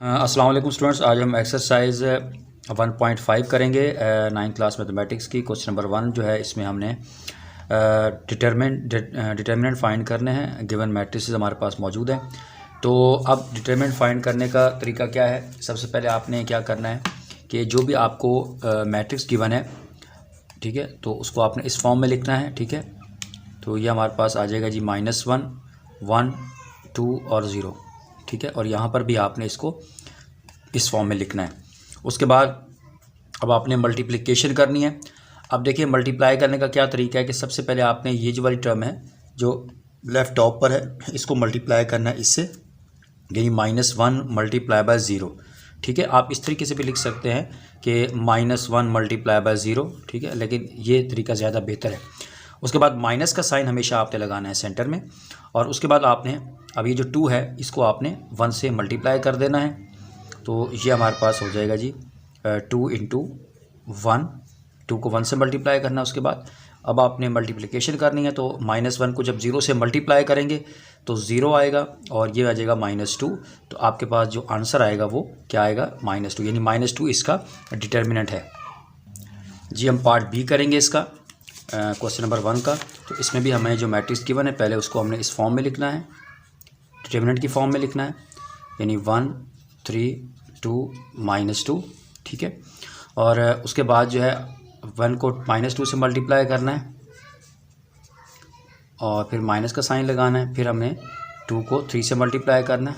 अस्सलाम वालेकुम स्टूडेंट्स, आज हम एक्सरसाइज 1.5 करेंगे 9th क्लास मैथमेटिक्स की। क्वेश्चन नंबर 1 जो है इसमें हमने डिटर्मिनेंट फाइंड करने हैं। गिवन मैट्रिसेस हमारे पास मौजूद है। तो अब डिटर्मिनेंट फाइंड करने का तरीका क्या है? सबसे पहले आपने क्या करना है कि जो भी आपको मैट्रिक्स गिवन है, ठीक है, तो उसको आपने इस फॉर्म में लिखना है। ठीक है, तो ये हमारे पास आ जाएगा जी -1, 1, 2 और 0। ठीक है, और यहाँ पर भी आपने इसको इस फॉर्म में लिखना है। उसके बाद अब आपने मल्टीप्लिकेशन करनी है। अब देखिए मल्टीप्लाई करने का क्या तरीका है कि सबसे पहले आपने ये जो वाली टर्म है जो लेफ़्ट टॉप पर है इसको मल्टीप्लाई करना है इससे, यानी -1 मल्टीप्लाई बाय 0। ठीक है, आप इस तरीके से भी लिख सकते हैं कि -1 मल्टीप्लाई बाय 0। ठीक है, लेकिन ये तरीका ज़्यादा बेहतर है। उसके बाद माइनस का साइन हमेशा आपने लगाना है सेंटर में, और उसके बाद आपने अब ये जो 2 है इसको आपने 1 से मल्टीप्लाई कर देना है। तो ये हमारे पास हो जाएगा जी 2 इंटू 1, 2 को 1 से मल्टीप्लाई करना है। उसके बाद अब आपने मल्टीप्लिकेशन करनी है, तो -1 को जब 0 से मल्टीप्लाई करेंगे तो 0 आएगा और ये आ जाएगा -2। तो आपके पास जो आंसर आएगा वो क्या आएगा? -2, यानी -2 इसका डिटर्मिनेंट है जी। हम पार्ट बी करेंगे इसका, क्वेश्चन नंबर 1 का। तो इसमें भी हमें जो मैट्रिक्स गिवन है पहले उसको हमने इस फॉर्म में लिखना है, डिटर्मिनेंट की फॉर्म में लिखना है, यानी 1, 3, 2, -2। ठीक है, और उसके बाद जो है 1 को -2 से मल्टीप्लाई करना है और फिर माइनस का साइन लगाना है। फिर हमने 2 को 3 से मल्टीप्लाई करना है,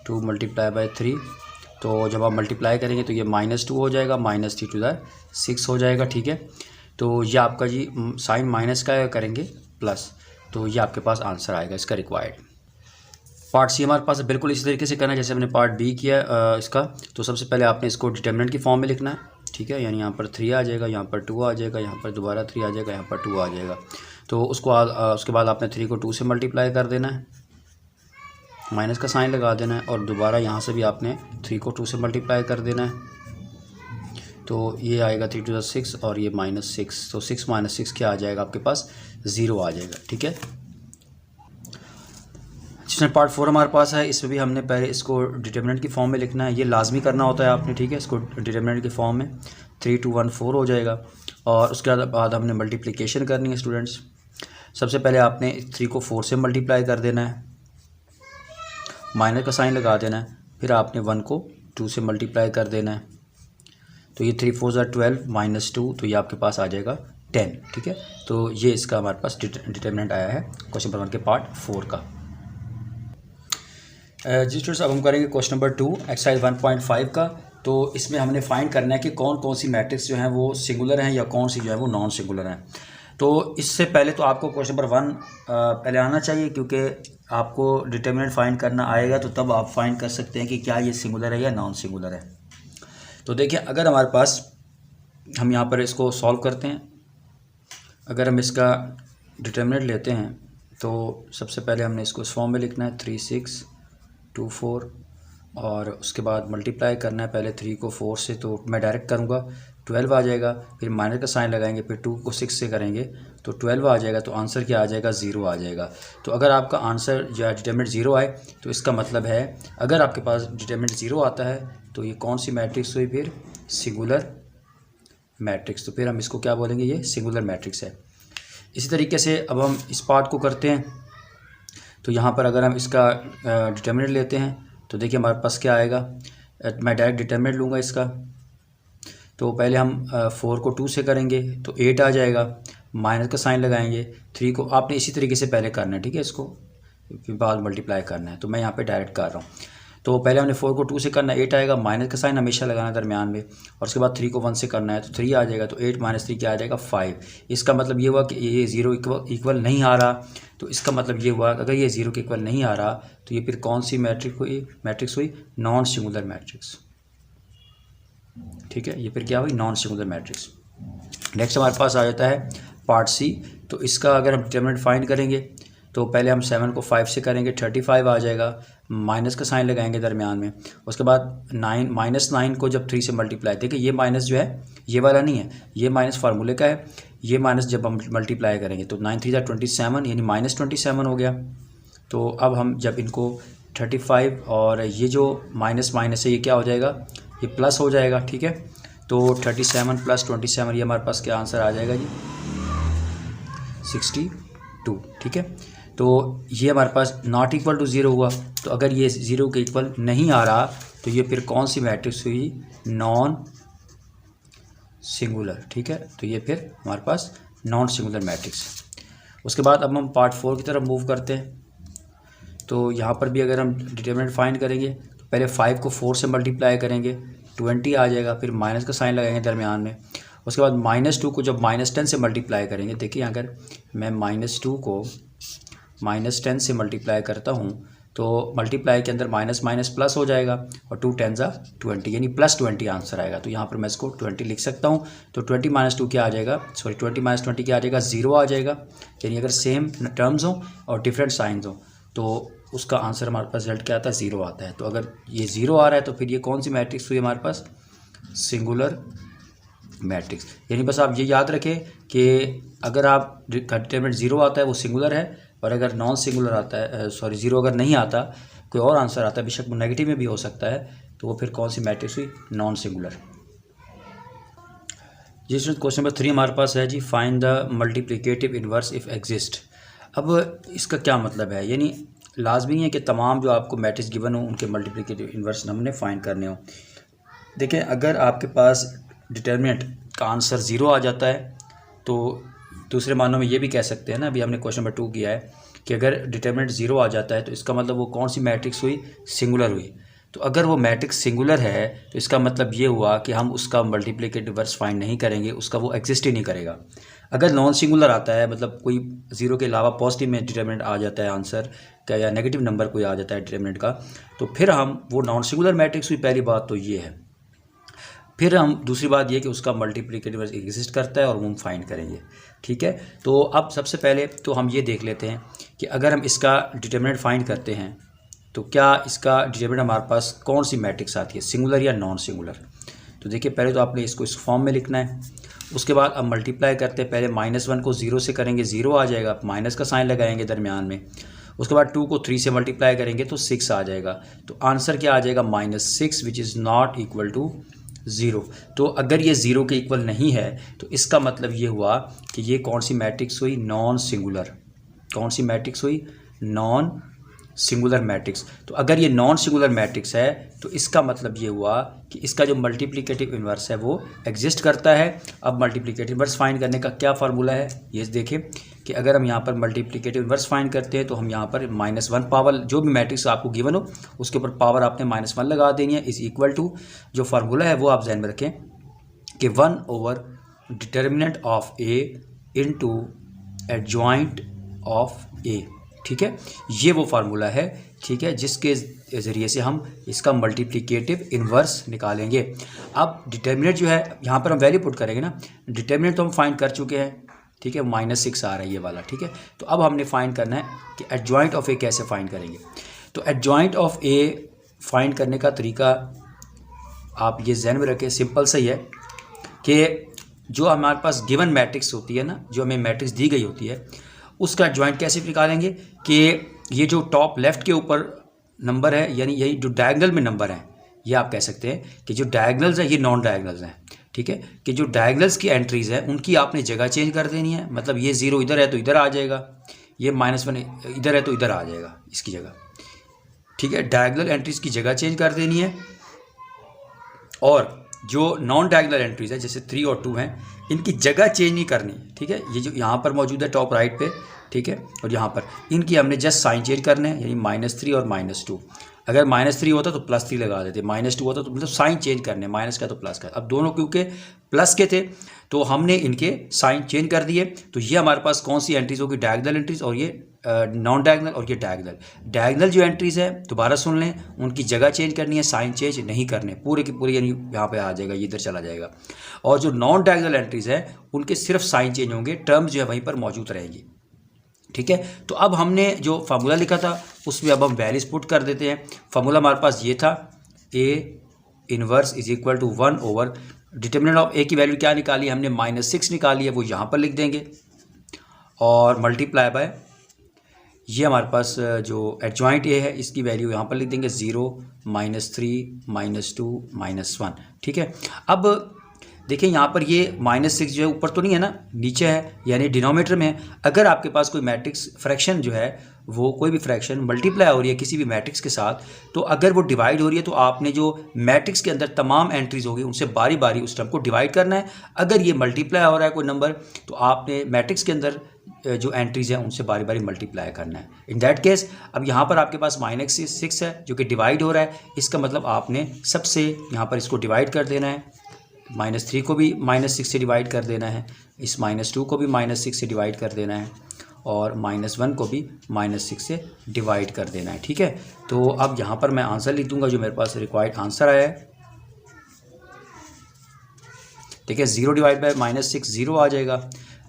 2 मल्टीप्लाई बाय 3। तो जब आप मल्टीप्लाई करेंगे तो ये -2 हो जाएगा, -3 हो जाएगा। ठीक है, तो ये आपका जी साइन माइनस का करेंगे प्लस, तो ये आपके पास आंसर आएगा इसका रिक्वायर्ड। पार्ट सी हमारे पास बिल्कुल इसी तरीके से करना है जैसे हमने पार्ट बी किया इसका। तो सबसे पहले आपने इसको डिटर्मिनेंट की फॉर्म में लिखना है। ठीक है, यानी यहाँ पर 3 आ जाएगा, यहाँ पर 2 आ जाएगा, यहाँ पर दोबारा 3 आ जाएगा, यहाँ पर 2 आ जाएगा। तो उसको उसके बाद आपने 3 को 2 से मल्टीप्लाई कर देना है, माइनस का साइन लगा देना है, और दोबारा यहाँ से भी आपने 3 को 2 से मल्टीप्लाई कर देना है। तो ये आएगा 3 to the 6 और ये -6, तो 6 - 6 क्या आ जाएगा आपके पास? 0 आ जाएगा। ठीक है, जिसमें पार्ट 4 हमारे पास है, इसमें भी हमने पहले इसको डिटर्मिनेंट की फॉर्म में लिखना है। ये लाजमी करना होता है आपने। ठीक है, इसको डिटर्मिनेंट की फॉर्म में 3 to 1 4 हो जाएगा, और उसके बाद हमने मल्टीप्लिकेशन करनी है स्टूडेंट्स। सबसे पहले आपने 3 को 4 से मल्टीप्लाई कर देना है, माइनस का साइन लगा देना है, फिर आपने 1 को 2 से मल्टीप्लाई कर देना है। तो ये 3 4 = 12 -2, तो ये आपके पास आ जाएगा 10। ठीक है, तो ये इसका हमारे पास डिटर्मिनेंट आया है क्वेश्चन नंबर 1 के पार्ट 4 का। जी स्टूडेंट्स, अब हम करेंगे क्वेश्चन नंबर 2 एक्सरसाइज 1.5 का। तो इसमें हमने फाइंड करना है कि कौन कौन सी मैट्रिक्स जो हैं वो सिंगुलर हैं या कौन सी जो है वो नॉन सिंगुलर हैं। तो इससे पहले तो आपको क्वेश्चन नंबर 1 पहले आना चाहिए, क्योंकि आपको डिटर्मिनेंट फाइंड करना आएगा तो तब आप फाइंड कर सकते हैं कि क्या ये सिंगुलर है या नॉन सिंगुलर है। तो देखिए, अगर हमारे पास हम यहाँ पर इसको सॉल्व करते हैं, अगर हम इसका डिटर्मिनेंट लेते हैं तो सबसे पहले हमने इसको इस फॉर्म में लिखना है 3 6 2 4, और उसके बाद मल्टीप्लाई करना है पहले 3 को 4 से, तो मैं डायरेक्ट करूँगा 12 आ जाएगा, फिर माइनस का साइन लगाएंगे, फिर 2 को 6 से करेंगे तो 12 आ जाएगा। तो आंसर क्या आ जाएगा? 0 आ जाएगा। तो अगर आपका आंसर या डिटर्मिनेंट 0 आए तो इसका मतलब है अगर आपके पास डिटर्मिनेंट 0 आता है तो ये कौन सी मैट्रिक्स हुई? फिर सिंगुलर मैट्रिक्स। तो फिर हम इसको क्या बोलेंगे? ये सिंगुलर मैट्रिक्स है। इसी तरीके से अब हम इस पार्ट को करते हैं। तो यहाँ पर अगर हम इसका डिटर्मिनेंट लेते हैं तो देखिए हमारे पास क्या आएगा। मैं डायरेक्ट डिटर्मिनेंट लूँगा इसका। तो पहले हम 4 को 2 से करेंगे तो 8 आ जाएगा, माइनस का साइन लगाएंगे, 3 को आपने इसी तरीके से पहले करना है। ठीक है, इसको फिर बाद मल्टीप्लाई करना है, तो मैं यहाँ पे डायरेक्ट कर रहा हूँ। तो पहले हमने 4 को 2 से करना है, 8 आएगा, माइनस का साइन हमेशा लगाना है दरमियान में, और उसके बाद 3 को 1 से करना है तो 3 आ जाएगा। तो 8 - 3 क्या आ जाएगा? 5। इसका मतलब ये हुआ कि ये 0 इक्वल नहीं आ रहा। तो इसका मतलब ये हुआ अगर ये 0 के इक्वल नहीं आ रहा तो ये फिर कौन सी मैट्रिक्स हुई? Non singular matrix. ठीक है, ये फिर क्या हुई? Non singular matrix. नेक्स्ट हमारे पास आ जाता है पार्ट सी। तो इसका अगर हम डिटर्मिनेंट फाइंड करेंगे तो पहले हम 7 को 5 से करेंगे, 35 आ जाएगा, माइनस का साइन लगाएंगे दरमियान में। उसके बाद 9 को जब 3 से मल्टीप्लाई, देखिए ये माइनस जो है ये वाला नहीं है, ये माइनस फार्मूले का है। ये माइनस जब हम मल्टीप्लाई करेंगे तो 9 3 = 27, यानी -27 हो गया। तो अब हम जब इनको 35 और ये जो माइनस माइनस है ये क्या हो जाएगा, ये प्लस हो जाएगा। ठीक है, तो 37 + 27 ये हमारे पास क्या आंसर आ जाएगा जी, 62। ठीक है, तो ये हमारे पास नॉट इक्वल टू 0 हुआ। तो अगर ये 0 के इक्वल नहीं आ रहा तो ये फिर कौन सी मैट्रिक्स हुई, नॉन सिंगुलर। ठीक है, तो ये फिर हमारे पास नॉन सिंगुलर मैट्रिक्स। उसके बाद अब हम पार्ट 4 की तरफ मूव करते हैं। तो यहाँ पर भी अगर हम डिटरमिनेंट फाइंड करेंगे तो पहले 5 को 4 से मल्टीप्लाई करेंगे, 20 आ जाएगा, फिर माइनस का साइन लगाएंगे दरमियान में। उसके बाद -2 को जब -10 से मल्टीप्लाई करेंगे, देखिए अगर मैं -2 को -10 से मल्टीप्लाई करता हूँ तो मल्टीप्लाई के अंदर माइनस माइनस प्लस हो जाएगा और 2 10 20 यानी +20 आंसर आएगा। तो यहाँ पर मैं इसको 20 लिख सकता हूँ। तो 20 - 2 क्या आ जाएगा, सॉरी 20 - 20 क्या आ जाएगा, 0 आ जाएगा। यानी अगर सेम टर्म्स हों और डिफरेंट साइंस हों तो उसका आंसर हमारे पास रिजल्ट क्या आता है, 0 आता है। तो अगर ये 0 आ रहा है तो फिर ये कौन सी मैट्रिक्स हुई हमारे पास, सिंगुलर मैट्रिक्स। यानी बस आप ये याद रखें कि अगर आप डिटरमिनेंट 0 आता है वो सिंगुलर है, और अगर नॉन सिंगुलर आता है, सॉरी 0 अगर नहीं आता, कोई और आंसर आता है, बेशक वो नेगेटिव में भी हो सकता है, तो वो फिर कौन सी मैट्रिक्स हुई, नॉन सिंगुलर। जी स्टूडेंट, क्वेश्चन नंबर 3 हमारे पास है जी, find the multiplicative inverse if exist. अब इसका क्या मतलब है, यानी लाजमी है कि तमाम जो आपको मैट्रिक्स गिवन हो उनके मल्टीप्लिकेटिव इनवर्स हमने फाइंड करने हो। देखें, अगर आपके पास डिटरमिनेंट का आंसर 0 आ जाता है तो दूसरे मानों में ये भी कह सकते हैं ना, अभी हमने क्वेश्चन नंबर 2 किया है कि अगर डिटरमिनेंट 0 आ जाता है तो इसका मतलब वो कौन सी मैट्रिक्स हुई, सिंगुलर हुई। तो अगर वो मैट्रिक्स सिंगुलर है तो इसका मतलब ये हुआ कि हम उसका मल्टीप्लिकेटिव इनवर्स फाइंड नहीं करेंगे, उसका वो एग्जिस्ट ही नहीं करेगा। अगर नॉन सिंगुलर आता है, मतलब कोई 0 के अलावा पॉजिटिव में डिटरमिनेंट आ जाता है आंसर का, या नेगेटिव नंबर कोई आ जाता है डिटरमिनेंट का, तो फिर हम वो नॉन सिंगुलर मैट्रिक्स हुई, पहली बात तो ये है। फिर हम दूसरी बात ये कि उसका मल्टीप्लिकेटिव इनवर्स एग्जिस्ट करता है और वो हम फाइंड करेंगे। ठीक है, तो अब सबसे पहले तो हम ये देख लेते हैं कि अगर हम इसका डिटरमिनेंट फाइंड करते हैं तो क्या इसका डिटरमिनेंट हमारे पास कौन सी मैट्रिक्स आती है, सिंगुलर या नॉन सिंगुलर। तो देखिए, पहले तो आपने इसको इस फॉर्म में लिखना है। उसके बाद अब मल्टीप्लाई करते हैं, पहले -1 को 0 से करेंगे, 0 आ जाएगा, माइनस का साइन लगाएंगे दरमियान में। उसके बाद 2 को 3 से मल्टीप्लाई करेंगे तो 6 आ जाएगा। तो आंसर क्या आ जाएगा, -6 which is not equal to 0। तो अगर ये 0 के इक्वल नहीं है तो इसका मतलब ये हुआ कि ये कौन सी मैट्रिक्स हुई, नॉन सिंगुलर। कौन सी मैट्रिक्स हुई, नॉन सिंगुलर मैट्रिक्स। तो अगर ये नॉन सिंगुलर मैट्रिक्स है तो इसका मतलब ये हुआ कि इसका जो मल्टीप्लिकेटिव इनवर्स है वो एग्जिस्ट करता है। अब मल्टीप्लिकेटिव इनवर्स फाइंड करने का क्या फार्मूला है, ये देखें कि अगर हम यहाँ पर मल्टीप्लिकेटिव इनवर्स फाइंड करते हैं तो हम यहाँ पर -1 पावर, जो भी मैट्रिक्स आपको गिवन हो उसके ऊपर पावर आपने -1 लगा देनी है, इज इक्वल टू, जो फार्मूला है वो आप ध्यान में रखें कि 1 / determinant of A into adjoint of A. ठीक है, ये वो फार्मूला है, ठीक है, जिसके ज़रिए से हम इसका मल्टीप्लिकेटिव इन्वर्स निकालेंगे। अब डिटर्मिनेंट जो है यहाँ पर हम वैल्यू पुट करेंगे ना, डिटर्मिनेंट तो हम फाइंड कर चुके हैं, ठीक है, -6 आ रहा है ये वाला। ठीक है, तो अब हमने फाइंड करना है कि एडजॉइंट ऑफ ए कैसे फाइंड करेंगे। तो एडजॉइंट ऑफ ए फाइंड करने का तरीका आप ये ज़हन में रखें, सिंपल सही है कि जो हमारे पास गिवन मैट्रिक्स होती है ना, जो हमें मैट्रिक्स दी गई होती है, उसका एडजॉइंट कैसे निकालेंगे कि ये जो टॉप लेफ्ट के ऊपर नंबर है, यानी यही जो डायगोनल में नंबर है, ये आप कह सकते हैं कि जो डायगोनल्स हैं ये नॉन डायगोनल्स हैं। ठीक है, कि जो डायगोनल्स की एंट्रीज़ हैं उनकी आपने जगह चेंज कर देनी है। मतलब ये 0 इधर है तो इधर आ जाएगा, ये -1 इधर है तो इधर आ जाएगा इसकी जगह। ठीक है, डायगोनल एंट्रीज़ की जगह चेंज कर देनी है, और जो नॉन डायगोनल एंट्रीज़ है जैसे 3 और 2 हैं, इनकी जगह चेंज नहीं करनी। ठीक है, ये जो यहाँ पर मौजूद है टॉप राइट पे, ठीक है, और यहाँ पर इनकी हमने जस्ट साइन चेंज करने हैं, यानी -3 और -2। अगर -3 होता तो +3 लगा देते, -2 होता तो मतलब साइन चेंज करने, माइनस का तो प्लस का। अब दोनों क्योंकि प्लस के थे तो हमने इनके साइन चेंज कर दिए। तो ये हमारे पास कौन सी एंट्रीज होगी, डायगोनल एंट्रीज, और ये नॉन डायगोनल और ये डायगोनल। डायगोनल जो एंट्रीज है दोबारा सुन लें, उनकी जगह चेंज करनी है, साइन चेंज नहीं करने, पूरे की पूरी, यानी यहाँ पे आ जाएगा, ये इधर चला जाएगा। और जो नॉन डायगोनल एंट्रीज है उनके सिर्फ साइन चेंज होंगे, टर्म्स जो है वहीं पर मौजूद रहेंगी। ठीक है, तो अब हमने जो फार्मूला लिखा था उसमें अब हम वैल्यूज पुट कर देते हैं। फार्मूला हमारे पास ये था, A inverse is equal to 1 / determinant of A की वैल्यू क्या निकाली हमने, -6 निकाली है, वो यहाँ पर लिख देंगे, और मल्टीप्लाई बाय ये हमारे पास जो एडजॉइंट ए है इसकी वैल्यू यहाँ पर लिख देंगे 0, -3, -2, -1। ठीक है। अब देखिए यहाँ पर ये -6 जो है ऊपर तो नहीं है ना, नीचे है, यानी डिनोमिनेटर में है। अगर आपके पास कोई मैट्रिक्स फ्रैक्शन जो है वो कोई भी फ्रैक्शन मल्टीप्लाई हो रही है किसी भी मैट्रिक्स के साथ, तो अगर वो डिवाइड हो रही है तो आपने जो मैट्रिक्स के अंदर तमाम एंट्रीज होगी उनसे बारी बारी उस टर्म को डिवाइड करना है। अगर ये मल्टीप्लाई हो रहा है कोई नंबर तो आपने मैट्रिक्स के अंदर जो एंट्रीज हैं उनसे बारी बारी मल्टीप्लाई करना है। इन दैट केस अब यहाँ पर आपके पास -6 है जो कि डिवाइड हो रहा है, इसका मतलब आपने सबसे यहाँ पर इसको डिवाइड कर देना है। -3 को भी -6 से डिवाइड कर देना है, इस -2 को भी -6 से डिवाइड कर देना है और -1 को भी -6 से डिवाइड कर देना है। ठीक है। तो अब यहाँ पर मैं आंसर लिख दूंगा जो मेरे पास रिक्वायर्ड आंसर आया है। देखिए 0 डिवाइड बाय -6 0 आ जाएगा,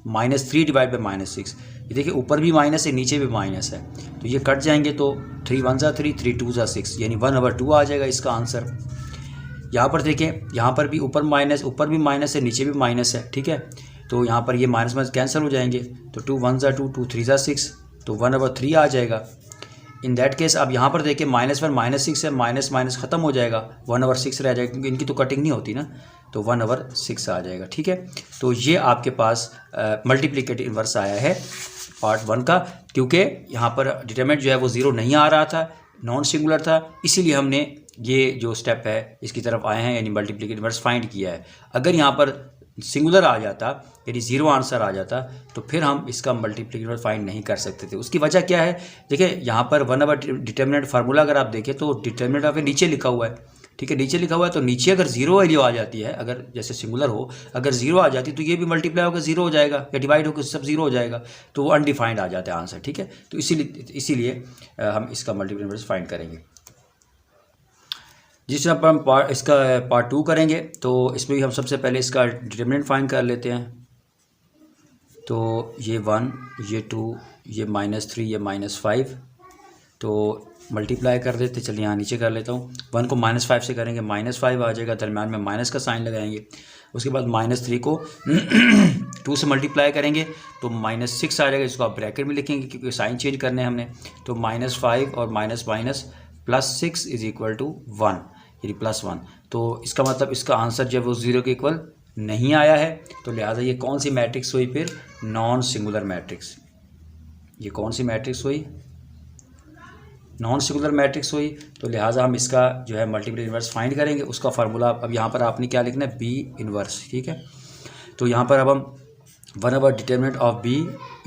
-3 डिवाइड बाय -6, ये देखिए ऊपर भी माइनस है नीचे भी माइनस है, तो ये कट जाएंगे तो 3 1 ज़ा 3, 3 2 ज़ा 6, यानी 1/2 आ जाएगा इसका आंसर। यहाँ पर देखें, यहाँ पर भी ऊपर भी माइनस है नीचे भी माइनस है। ठीक है। तो यहाँ पर ये माइनस माइनस कैंसिल हो जाएंगे, तो 2 1 ज़ा 2, 2 3 ज़ा 6, तो 1/3 आ जाएगा। इन दैट केस अब यहाँ पर देखिए -1 -6 है, माइनस माइनस ख़त्म हो जाएगा, 1/6 रह जाएगा क्योंकि इनकी तो कटिंग नहीं होती ना, तो 1/6 आ जाएगा। ठीक है। तो ये आपके पास मल्टीप्लिकेटिव इन्वर्स आया है पार्ट 1 का, क्योंकि यहाँ पर डिटरमिनेंट जो है वो 0 नहीं आ रहा था, नॉन सिंगुलर था, इसीलिए हमने ये जो स्टेप है इसकी तरफ आए हैं, यानी मल्टीप्लिकेटिव इन्वर्स फाइंड किया है। अगर यहाँ पर सिंगुलर आ जाता यानी 0 आंसर आ जाता तो फिर हम इसका मल्टीप्लिकेटिव फाइंड नहीं कर सकते थे। उसकी वजह क्या है, देखिए यहाँ पर 1/डिटरमिनेंट फार्मूला अगर आप देखें तो डिटरमिनेंट ऑफ नीचे लिखा हुआ है। ठीक है, नीचे लिखा हुआ है, तो नीचे अगर 0 वैल्यू आ जाती है, अगर जैसे सिंगुलर हो, अगर 0 आ जाती तो ये भी मल्टीप्लाई होकर 0 हो जाएगा या डिवाइड होकर सब 0 हो जाएगा, तो वो अनडिफाइंड आ जाता है आंसर। ठीक है। तो इसीलिए हम इसका मल्टीप्लिकेटिव फाइंड करेंगे। जिस तरह पर हम इसका पार्ट 2 करेंगे तो इसमें भी हम सबसे पहले इसका डिटरमिनेंट फाइंड कर लेते हैं। तो ये 1, ये 2, ये -3, ये -5, तो मल्टीप्लाई कर देते। चलिए यहाँ नीचे कर लेता हूँ। 1 को -5 से करेंगे, -5 आ जाएगा, दरम्यान में माइनस का साइन लगाएंगे। उसके बाद -3 को 2 से मल्टीप्लाई करेंगे तो -6 आ जाएगा, इसको आप ब्रैकेट में लिखेंगे क्योंकि साइन चेंज करने हैं हमने। तो -5 और माइनस +6 इज इक्वल टू 1, यानी +1। तो इसका मतलब इसका आंसर जब वो 0 के इक्वल नहीं आया है, तो लिहाजा ये कौन सी मैट्रिक्स हुई, फिर नॉन सिंगुलर मैट्रिक्स। ये कौन सी मैट्रिक्स हुई, नॉन सिंगुलर मैट्रिक्स हुई। तो लिहाजा हम इसका जो है मल्टीप्लिकेटिव इन्वर्स फाइंड करेंगे। उसका फार्मूला अब यहाँ पर आपने क्या लिखना है, B इन्वर्स। ठीक है। तो यहाँ पर अब हम one by determinant of B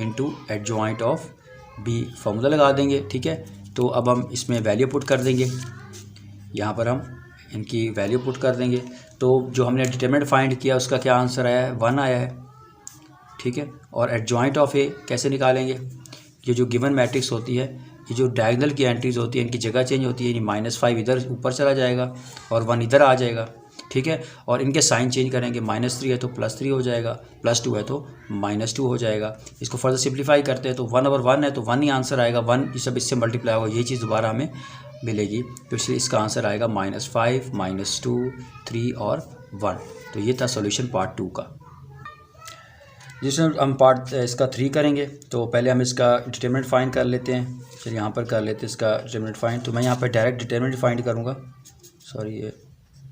into adjoint of B formula लगा देंगे। ठीक है। तो अब हम इसमें वैल्यू पुट कर देंगे, यहाँ पर हम इनकी वैल्यू पुट कर देंगे। तो जो हमने डिटरमिनेंट फाइंड किया उसका क्या आंसर आया है, 1 आया है। ठीक है। और एडजॉइंट ऑफ ए कैसे निकालेंगे, ये जो गिवन मैट्रिक्स होती है, ये जो डायगोनल की एंट्रीज होती है इनकी जगह चेंज होती है, यानी -5 इधर ऊपर चला जाएगा और 1 इधर आ जाएगा। ठीक है। और इनके साइन चेंज करेंगे, -3 है तो +3 हो जाएगा, +2 है तो -2 हो जाएगा। इसको फर्दर सिंप्लीफाई करते हैं तो 1/1 है तो 1 ही आंसर आएगा, 1 सब इससे मल्टीप्लाई होगा, यही चीज़ दोबारा हमें मिलेगी। तो इसलिए इसका आंसर आएगा -5, -2, 3 और 1। तो ये था सॉल्यूशन पार्ट 2 का। जिसमें हम पार्ट इसका 3 करेंगे तो पहले हम इसका डिटरमिनेंट फाइंड कर लेते हैं। चलिए यहाँ पर कर लेते हैं इसका डिटरमिनेंट फाइंड। तो मैं यहाँ पर डायरेक्ट डिटरमिनेंट फाइंड करूँगा, सॉरी ये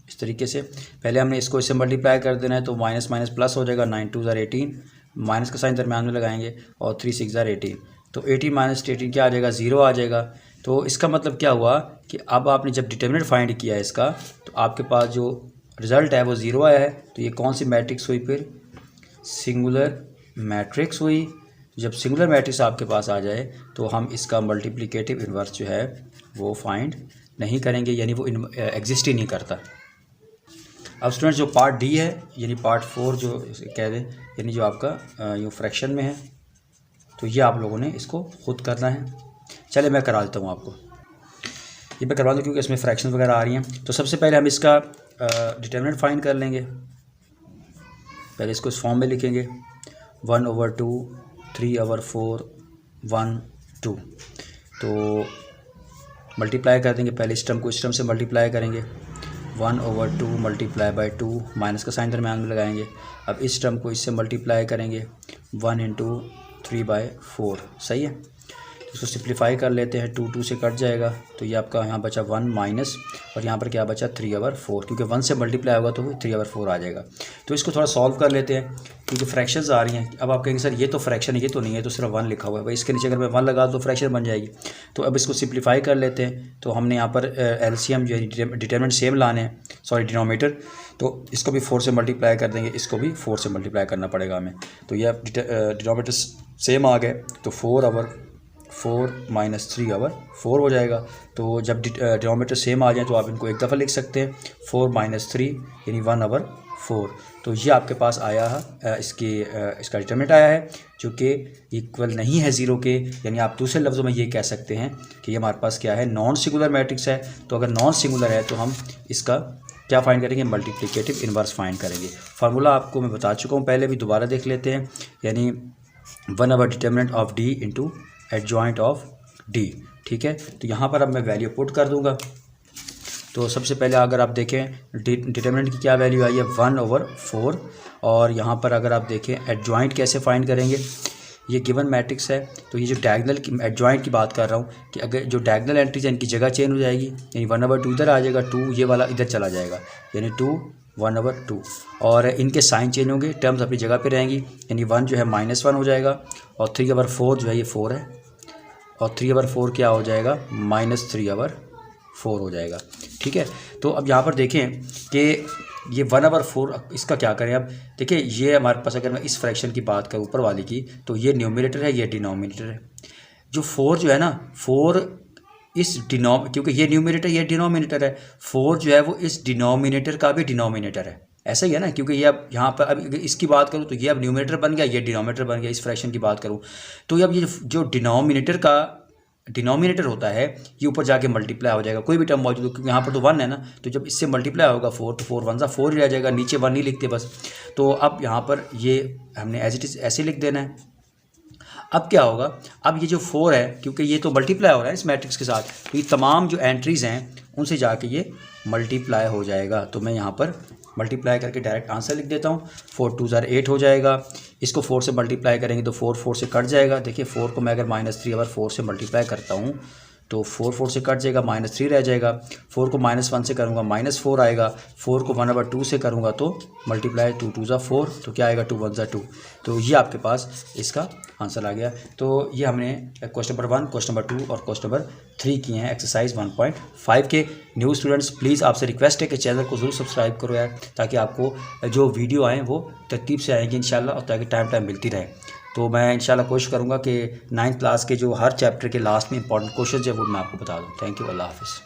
इस तरीके से। पहले हमने इसको इससे मल्टीप्लाई कर देना है, तो माइनस माइनस प्लस हो जाएगा, 9 2 ज़ार 18, माइनस का साइन दरम्यान में लगाएंगे और 3 6 ज़ार 18, तो 18 माइनस 18 क्या आ जाएगा, 0 आ जाएगा। तो इसका मतलब क्या हुआ कि अब आपने जब डिटरमिनेंट फाइंड किया है इसका, तो आपके पास जो रिज़ल्ट है वो 0 आया है। तो ये कौन सी मैट्रिक्स हुई, फिर सिंगुलर मैट्रिक्स हुई। जब सिंगुलर मैट्रिक्स आपके पास आ जाए तो हम इसका मल्टीप्लिकेटिव इन्वर्स जो है वो फाइंड नहीं करेंगे, यानी वो एग्जिस्ट ही नहीं करता। अब स्टूडेंट्स जो पार्ट डी है, यानी पार्ट 4 जो कह दें, यानी जो आपका यूँ फ्रैक्शन में है, तो ये आप लोगों ने इसको खुद करना है। चले मैं करा देता हूँ आपको, ये मैं करवा दूँ क्योंकि इसमें फ्रैक्शन वगैरह आ रही हैं। तो सबसे पहले हम इसका डिटरमिनेंट फाइंड कर लेंगे। पहले इसको इस फॉर्म में लिखेंगे, 1/2 3/4 1 2। तो मल्टीप्लाई कर देंगे, पहले इस टर्म को इस टर्म से मल्टीप्लाई करेंगे, 1/2 मल्टीप्लाई बाई 2, माइनस का साइन दरम्यान में लगाएंगे। अब इस टर्म को इससे मल्टीप्लाई करेंगे, 1 × 3/4, सही है। इसको सिंप्लीफाई कर लेते हैं, 2 से कट जाएगा तो ये आपका यहाँ बचा 1 माइनस, और यहाँ पर क्या बचा 3/4, क्योंकि 1 से मल्टीप्लाई होगा तो 3/4 आ जाएगा। तो इसको थोड़ा सॉल्व कर लेते हैं, क्योंकि फ्रैक्शंस आ रही हैं। अब आप कहेंगे सर ये तो फ्रैक्शन है, ये तो नहीं है, तो सिर्फ 1 लिखा हुआ है भाई, इसके नीचे अगर मैं 1 लगा तो फ्रैक्शन बन जाएगी। तो अब इसको सिंप्लीफाई कर लेते हैं। तो हमने यहाँ पर एलसीएम जो है डिटरमिनेंट सेम लाने हैं, सॉरी डिनोमिनेटर, तो इसको भी 4 से मल्टीप्लाई कर देंगे, इसको भी 4 से मल्टीप्लाई करना पड़ेगा हमें। तो ये डिनोमिनेटर सेम आ गए, तो 4/4 माइनस 3/4 हो जाएगा। तो जब डिनोमिनेटर सेम आ जाए तो आप इनको एक दफ़ा लिख सकते हैं, 4 - 3 यानी 1/4। तो ये आपके पास आया है, इसका डिटरमिनेंट आया है, जो कि इक्वल नहीं है 0 के, यानी आप दूसरे लफ्ज़ों में ये कह सकते हैं कि ये हमारे पास क्या है, नॉन सिंगुलर मैट्रिक्स है। तो अगर नॉन सिंगुलर है तो हम इसका क्या फाइंड करेंगे, मल्टीप्लिकेटिव इन्वर्स फाइंड करेंगे। फार्मूला आपको मैं बता चुका हूँ पहले भी, दोबारा देख लेते हैं, यानी one by determinant of D into adjoint of D। ठीक है, तो यहाँ पर अब मैं वैल्यू पुट कर दूँगा। तो सबसे पहले अगर आप देखें डिटरमिनेंट की क्या वैल्यू आई है 1/4, और यहाँ पर अगर आप देखें एडजॉइंट कैसे फाइंड करेंगे, ये गिवन मैट्रिक्स है। तो ये जो डायगोनल की एडजॉइंट की बात कर रहा हूँ कि अगर जो डायगोनल एंट्रीज है इनकी जगह चेंज हो जाएगी, यानी 1/2 इधर आ जाएगा, 2 ये वाला इधर चला जाएगा, यानी 2 1/2, और इनके साइन चेंज होंगे, टर्म्स अपनी जगह पे रहेंगी, यानी 1 जो है -1 हो जाएगा, और 3/4 जो है ये 4 है, और 3/4 क्या हो जाएगा -3/4 हो जाएगा। ठीक है, तो अब यहाँ पर देखें कि ये 1/4 इसका क्या करें। अब देखिए ये हमारे पास, अगर मैं इस फ्रैक्शन की बात करूँ ऊपर वाली की, तो ये न्यूमरेटर है, ये डिनोमिनेटर है। जो 4 जो है ना, 4 इस क्योंकि ये न्यूमरेटर ये डिनोमिनेटर है, 4 जो है वो इस डिनोमिनेटर का भी डिनोमिनेटर है, ऐसा ही है ना, क्योंकि ये अब यहाँ पर अब इसकी बात करूँ तो ये अब न्यूमरेटर बन गया, ये डिनोमिनेटर बन गया। इस फ्रैक्शन की बात करूँ तो अब ये जो डिनोमिनेटर का डिनोमिनेटर होता है ये ऊपर जाके मल्टीप्लाई हो जाएगा, कोई भी टर्म मौजूद हो, क्योंकि यहाँ पर तो 1 है ना, तो जब इससे मल्टीप्लाई होगा 4 तो 4 1 4 ही रह जाएगा, नीचे 1 नहीं लिखते बस। तो अब यहाँ पर ये हमने एज इट इज़ ऐसे लिख देना है। अब क्या होगा, अब ये जो 4 है, क्योंकि ये तो मल्टीप्लाई हो रहा है इस मैट्रिक्स के साथ, तो ये तमाम जो एंट्रीज़ हैं उनसे जाके ये मल्टीप्लाई हो जाएगा। तो मैं यहाँ पर मल्टीप्लाई करके डायरेक्ट आंसर लिख देता हूँ, 4 2 8 हो जाएगा। इसको 4 से मल्टीप्लाई करेंगे तो 4 4 से कट जाएगा। देखिए 4 को मैं अगर -3/4 से मल्टीप्लाई करता हूँ तो 4 4 से कट जाएगा, -3 रह जाएगा। 4 को -1 से करूँगा -4 आएगा। 4 को 1/2 से करूँगा तो मल्टीप्लाई 2 2 4, तो क्या आएगा 2 1 2। तो ये आपके पास इसका आंसर आ गया। तो ये हमने क्वेश्चन नंबर 1, क्वेश्चन नंबर 2 और क्वेश्चन नंबर 3 किए हैं एक्सरसाइज 1.5 के। न्यू स्टूडेंट्स प्लीज़ आपसे रिक्वेस्ट है कि चैनल को ज़रूर सब्सक्राइब करो यार, ताकि आपको जो वीडियो आएँ वो तरतीब से आएंगी इंशाल्लाह, और ताकि टाइम मिलती रहे। तो मैं इंशाल्लाह कोशिश करूँगा कि 9th क्लास के जो हर चैप्टर के लास्ट में इंपॉर्टेंट क्वेश्चन है वो मैं आपको बता दूँ। थैंक यू, अल्लाह हाफ़िज़।